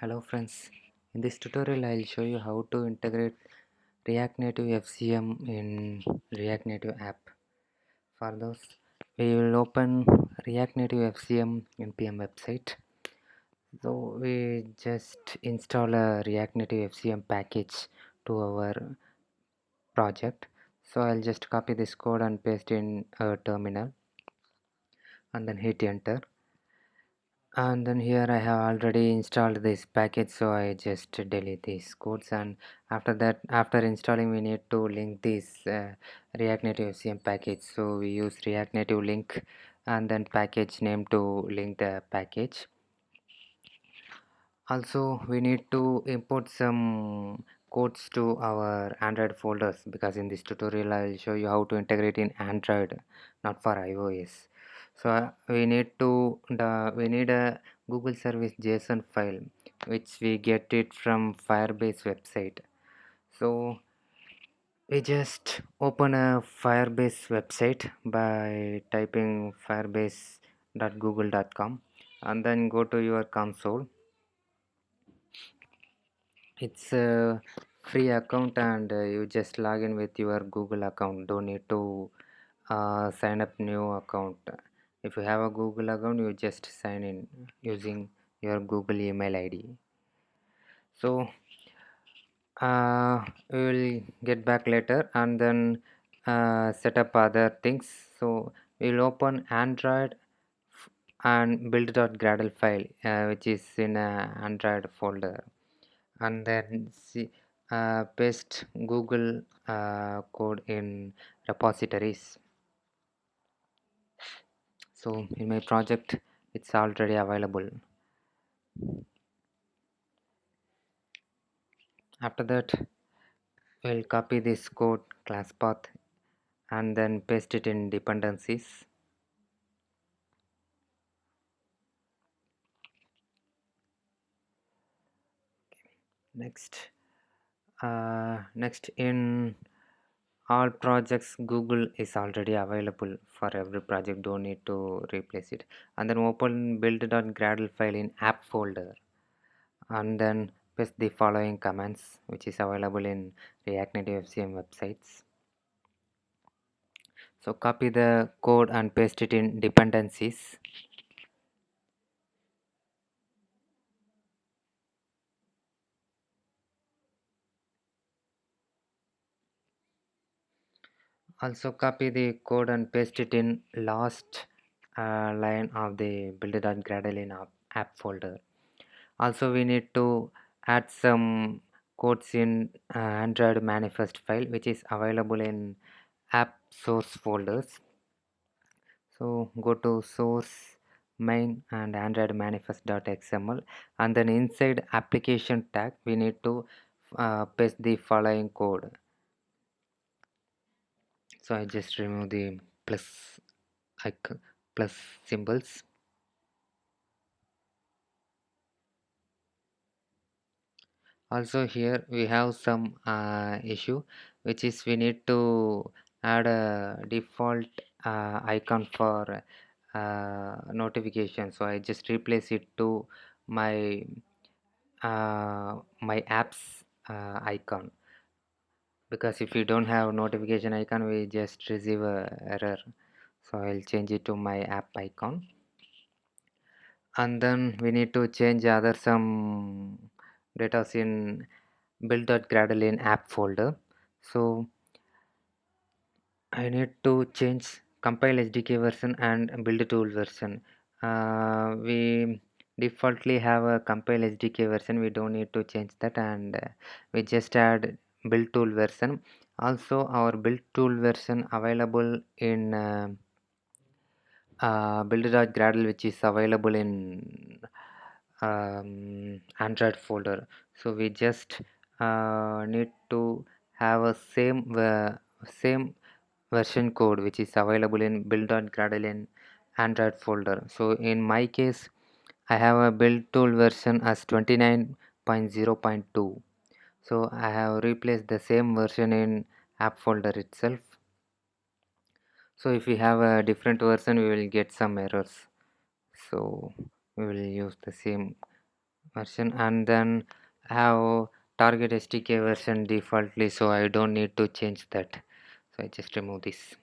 Hello friends, in this tutorial I'll show you how to integrate React Native FCM in React Native app. For those, we will open React Native FCM npm website. So we just install a React Native FCM package to our project. So I'll just copy this code and paste in a terminal and then hit enter. And then here I have already installed this package, so I just delete these codes. And after that, after installing, we need to link this React Native CM package. So we use React Native link and then package name to link the package. Also we need to import some codes to our Android folders, because in this tutorial I will show you how to integrate in Android, not for iOS. So we need a Google service JSON file, which we get it from Firebase website. So we just open a Firebase website by typing firebase.google.com and then go to your console. It's a free account, and you just log in with your Google account. Don't need to sign up new account. If you have a Google account, you just sign in using your Google email ID. So we will get back later and then set up other things. So we'll open Android and build.gradle file, which is in a Android folder, and then paste Google code in repositories. So in my project it's already available. After that, we'll copy this code class path and then paste it in dependencies. Next in all projects, Google is already available for every project, don't need to replace it. And then open build.gradle file in app folder and then paste the following commands, which is available in React Native FCM websites. So copy the code and paste it in dependencies. Also copy the code and paste it in last line of the build.gradle in app folder. Also we need to add some codes in Android manifest file, which is available in app source folders. So go to source main and Android manifest.xml, and then inside application tag we need to paste the following code. So I just remove the plus icon, plus symbols. Also here we have some issue, which is we need to add a default icon for notification. So I just replace it to my my apps icon, because if you don't have notification icon we just receive a error. So I'll change it to my app icon, and then we need to change other some data in build.gradle in app folder. So I need to change compile SDK version and build tool version. We defaultly have a compile SDK version, we don't need to change that, and we just add build tool version. Also our build tool version available in build.gradle, which is available in Android folder. So we just need to have a same version code which is available in build.gradle in Android folder. So in my case I have a build tool version as 29.0.2. So I have replaced the same version in app folder itself. So if we have a different version we will get some errors, so we will use the same version, and then have target SDK version defaultly, so I don't need to change that. So I just remove this.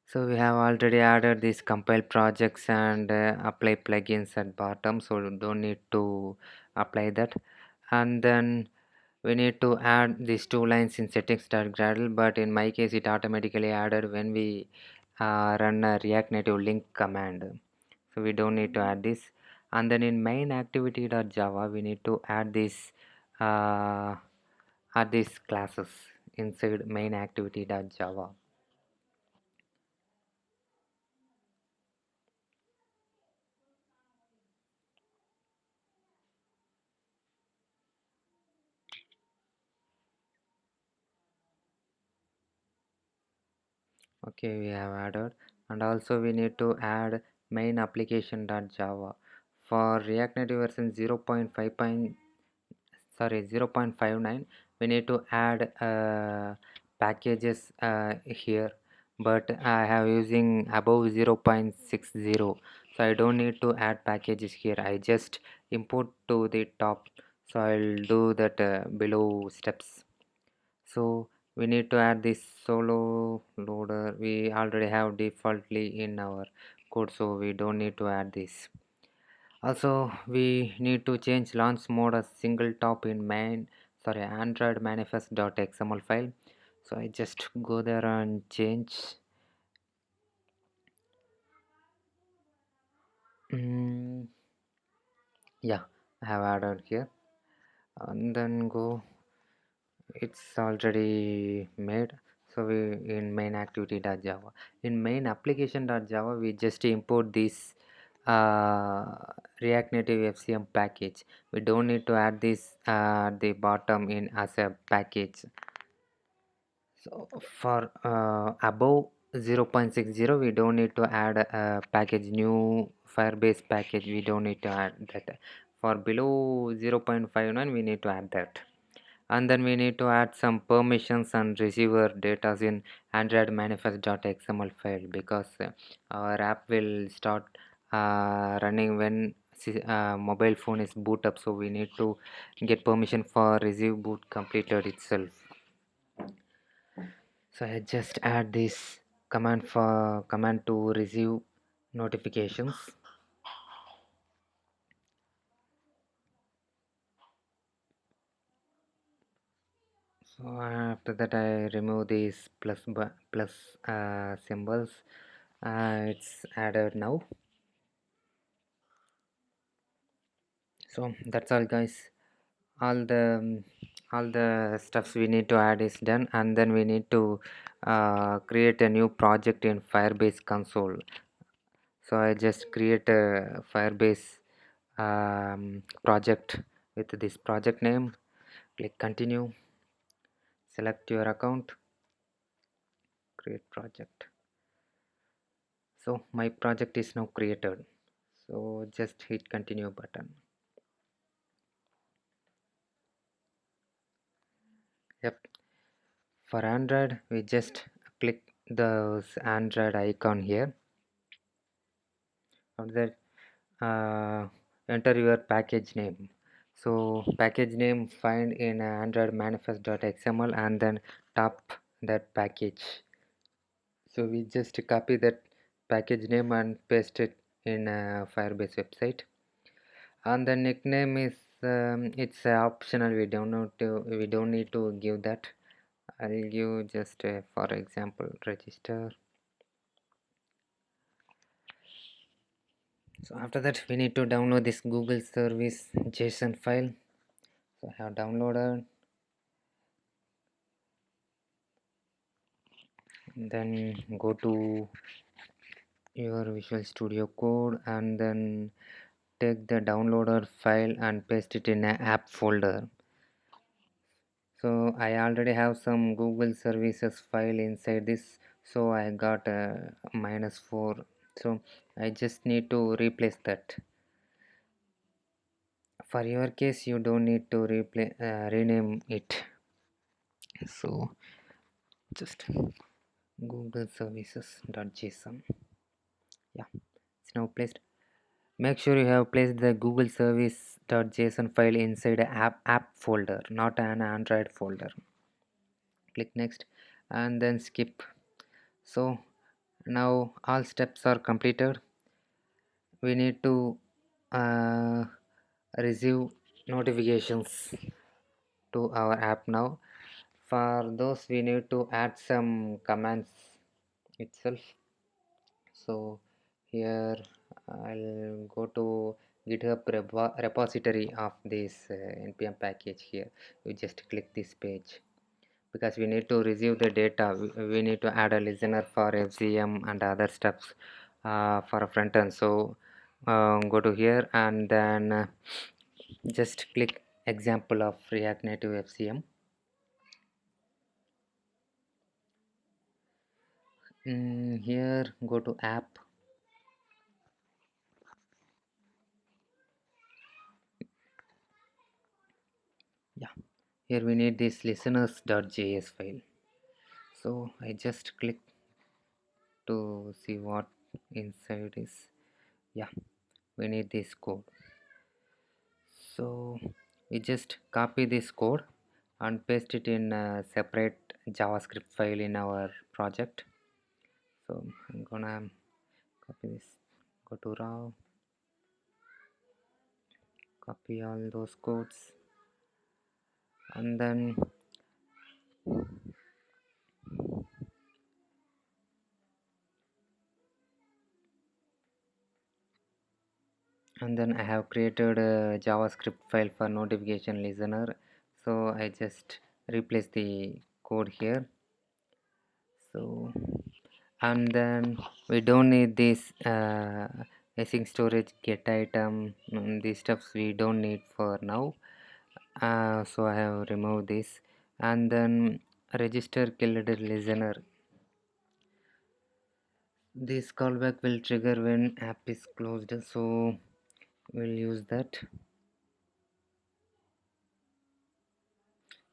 So we have already added these compile projects and apply plugins at bottom, so we don't need to apply that. And then we need to add these two lines in settings.gradle, but in my case it automatically added when we run a React Native link command. So we don't need to add this. And then in main activity.java we need to uh, add these classes inside main activity.java. Okay, we have added, and also we need to add main application.java for React Native version 0.5 sorry 0.59. We need to add packages here, but I have using above 0.60, so I don't need to add packages here. I just import to the top, so I'll do that below steps. So we need to add this solo loader. We already have defaultly in our code, so we don't need to add this. Also we need to change launch mode as single top in android manifest.xml file. So I just go there and change. mm, yeah, I have added here, and then go, it's already made. So we in main activity.java, in main application.java we just import this uh, React Native FCM package. We don't need to add this at the bottom in as a package. So for above 0.60 we don't need to add a package, new Firebase package, we don't need to add that. For below 0.59 we need to add that. And then we need to add some permissions and receiver data in android manifest.xml file, because our app will start running when mobile phone is boot up, so we need to get permission for receive boot completed itself. So I just add this command to receive notifications. So after that I remove these plus symbols. It's added now. So that's all guys, all the stuffs we need to add is done, and then we need to create a new project in Firebase console. So I just create a Firebase project with this project name, click continue, select your account, create project. So my project is now created, so just hit continue button. Yep, for Android we just click the Android icon here. After that enter your package name. So package name find in android manifest.xml, and then tap that package. So we just copy that package name and paste it in Firebase website. And the nickname is it's optional, we don't need to give that. I'll give just for example register. So after that we need to download this Google service JSON file. So I have downloaded, then go to your Visual Studio Code, and then take the downloaded file and paste it in an app folder. So I already have some Google services file inside this, so I got a -4, so I just need to replace that. For your case you don't need to rename it. So just google services.json. Yeah, it's now placed. Make sure you have placed the google service.json file inside a app folder, not an android folder. Click next and then skip. So now all steps are completed. We need to uh, receive notifications to our app now. For those we need to add some commands itself. So here I'll go to github repository of this npm package. Here you just click this page because we need to receive the data. We need to add a listener for fcm and other steps for a front end. So go to here and then just click example of react native fcm. Here go to app. Yeah, here we need this listeners.js file. So I just click to see what inside is. Yeah, we need this code. So we just copy this code and paste it in a separate javascript file in our project. So I'm gonna copy this, go to raw, copy all those codes, and then I have created a JavaScript file for notification listener. So I just replace the code here. So and then we don't need this async storage get item. These stuffs we don't need for now. So I have removed this and then register killed listener. This callback will trigger when app is closed, so we'll use that.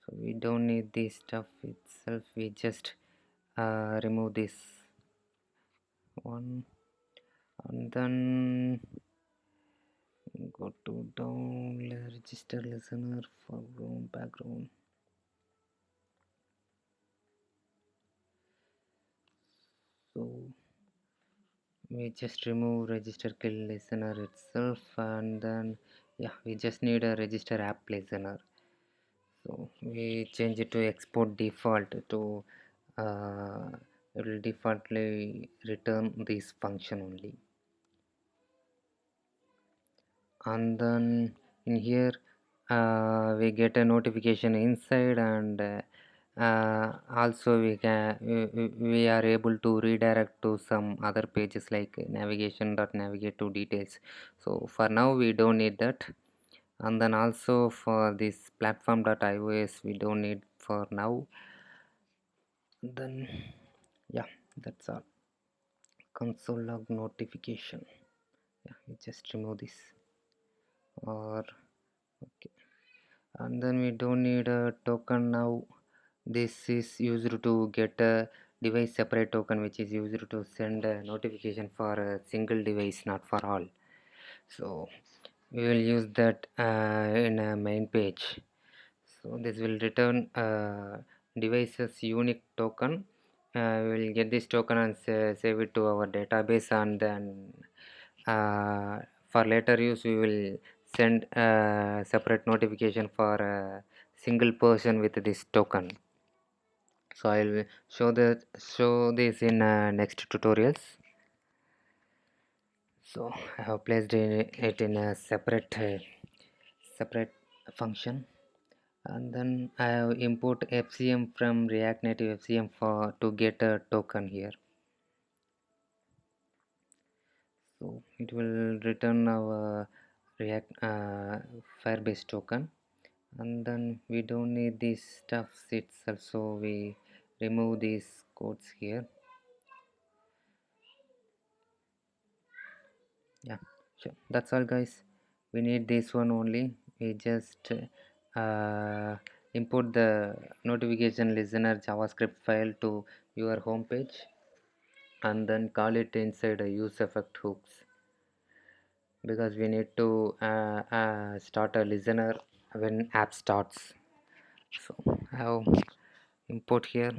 So we don't need this stuff itself. We just remove this one and then go to down register listener foreground background. So we just remove register kill listener itself and then yeah, we just need a register app listener. So we change it to export default to it will defaultly return this function only. And then in here we get a notification inside and also we are able to redirect to some other pages like navigate to details. So for now we don't need that. And then also for this platform.ios we don't need for now. Then yeah, that's all. Console log notification. Yeah, we just remove this or okay. And then we don't need a token now. This is used to get a device separate token which is used to send a notification for a single device, not for all. So we will use that in a main page. So this will return device's unique token. We will get this token and save it to our database and then for later use we will send a separate notification for a single person with this token. So I will show this in next tutorials. So I have placed it in a separate function and then I have import FCM from React Native FCM for to get a token here. So it will return our React Firebase token and then we don't need these stuffs itself, so we remove these codes here. Yeah, sure, that's all guys. We need this one only. We just import the notification listener JavaScript file to your home page and then call it inside a use effect hooks. because we need to start a listener when app starts. So I'll import here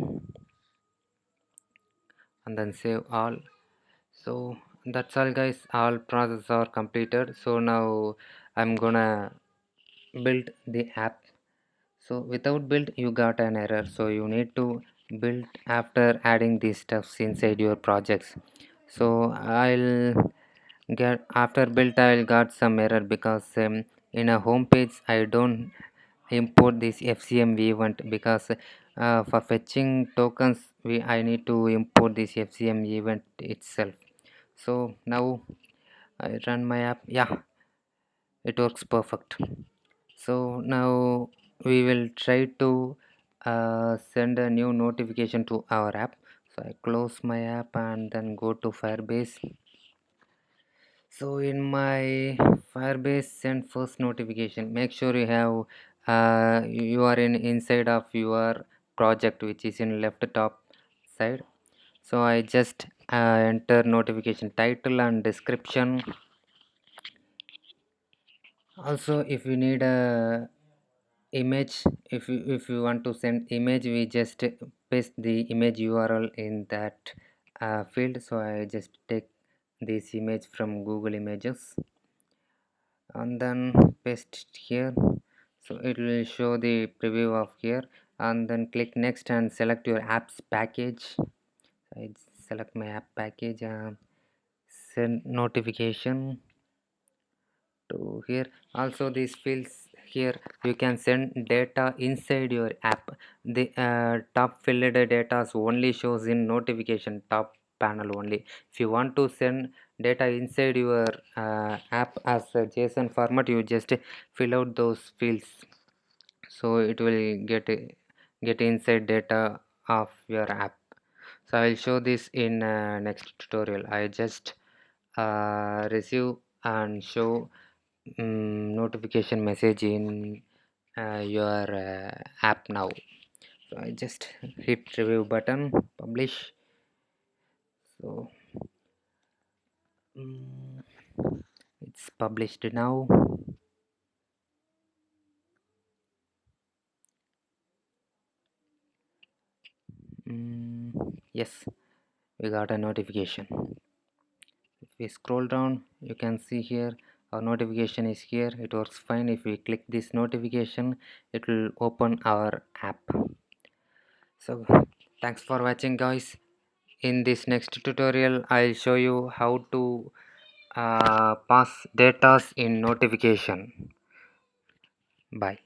and then save all. So that's all guys, all processes are completed. So now I'm gonna build the app. So without build you got an error, so you need to build after adding these stuffs inside your projects. So I'll get after build I'll got some error because in a home page I don't import this FCM event because for fetching tokens I need to import this FCM event itself. So now I run my app. Yeah, it works perfect. So now we will try to send a new notification to our app. So I close my app and then go to Firebase. So in my Firebase send first notification, make sure you have you are in inside of your project which is in left top side. So I just enter notification title and description. Also if you need a image, if you want to send image, we just paste the image URL in that field. So I just take this image from Google Images and then paste it here. So it will show the preview of here, and then click next and select your apps package. I select my app package and send notification to here. Also these fields here you can send data inside your app. The top filled data only shows in notification top panel only. If you want to send data inside your app as a JSON format, you just fill out those fields, so it will get inside data of your app. So I'll show this in next tutorial. I just receive and show notification message in your app now. So I just hit review button, publish. So mm, it's published now. Yes, we got a notification. If we scroll down you can see here our notification is here. It works fine. If we click this notification it will open our app. So thanks for watching guys. In this next tutorial I'll show you how to pass data in notification. Bye.